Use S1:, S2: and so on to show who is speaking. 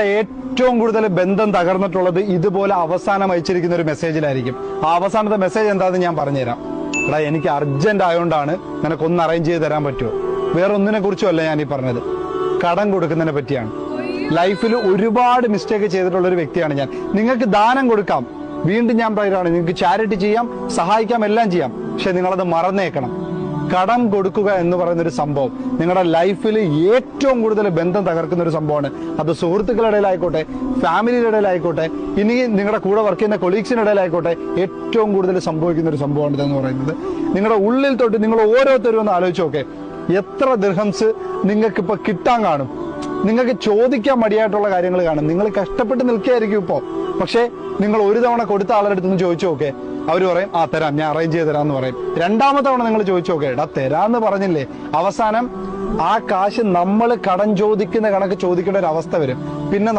S1: ഏറ്റവും കൂടുതൽ ബന്ധം തകർന്നിട്ടുള്ളത് ഇതുപോലെ അവസാനം അയച്ചിരിക്കുന്ന ഒരു മെസ്സേജിലായിരിക്കും. ആ അവസാനത്തെ മെസ്സേജ് എന്താണെന്ന് ഞാൻ പറഞ്ഞുതരാം. എടാ, എനിക്ക് അർജന്റ് ആയതുകൊണ്ടാണ്, നിനക്കൊന്ന് അറേഞ്ച് ചെയ്ത് തരാൻ പറ്റുമോ? വേറെ ഒന്നിനെ കുറിച്ചുമല്ല ഞാൻ ഈ പറഞ്ഞത്, കടം കൊടുക്കുന്നതിനെ പറ്റിയാണ്. ലൈഫിൽ ഒരുപാട് മിസ്റ്റേക്ക് ചെയ്തിട്ടുള്ള ഒരു വ്യക്തിയാണ് ഞാൻ. നിങ്ങൾക്ക് ദാനം കൊടുക്കാം, വീണ്ടും ഞാൻ പറയുകയാണ്, നിങ്ങൾക്ക് ചാരിറ്റി ചെയ്യാം, സഹായിക്കാം, എല്ലാം ചെയ്യാം. പക്ഷെ നിങ്ങളത് മറന്നേക്കണം. കടം കൊടുക്കുക എന്ന് പറയുന്ന ഒരു സംഭവം നിങ്ങളുടെ ലൈഫിൽ ഏറ്റവും കൂടുതൽ ബന്ധം തകർക്കുന്ന ഒരു സംഭവമാണ്. അത് സുഹൃത്തുക്കളുടെ ഇടയിലായിക്കോട്ടെ, ഫാമിലിയുടെ ഇടയിലായിക്കോട്ടെ, ഇനി നിങ്ങളുടെ കൂടെ വർക്ക് ചെയ്യുന്ന കൊളീഗ്സിന്റെ ഇടയിലായിക്കോട്ടെ, ഏറ്റവും കൂടുതൽ സംഭവിക്കുന്ന ഒരു സംഭവമാണ് ഇതെന്ന് പറയുന്നത്. നിങ്ങളുടെ ഉള്ളിൽ തൊട്ട് നിങ്ങൾ ഓരോരുത്തരും ഒന്ന് ആലോചിച്ച് നോക്കെ, എത്ര ദിർഹംസ് നിങ്ങൾക്ക് ഇപ്പൊ കിട്ടാൻ കാണും? നിങ്ങൾക്ക് ചോദിക്കാൻ മടിയായിട്ടുള്ള കാര്യങ്ങൾ കാണും. നിങ്ങൾ കഷ്ടപ്പെട്ട് നിൽക്കുകയായിരിക്കും ഇപ്പോ, പക്ഷെ നിങ്ങൾ ഒരു തവണ കൊടുത്ത ആളുടെ അടുത്തൊന്ന് ചോദിച്ചു നോക്കെ, അവർ പറയും ആ തരാം, ഞാൻ അറേഞ്ച് ചെയ്ത് തരാമെന്ന് പറയും. രണ്ടാമത്തെ തവണ നിങ്ങൾ ചോദിച്ചു നോക്കെ, എടാ തരാന്ന് പറഞ്ഞില്ലേ, അവസാനം ആ കാശ് നമ്മൾ കടം ചോദിക്കുന്ന കണക്ക് ചോദിക്കേണ്ട ഒരു അവസ്ഥ വരും. പിന്നെ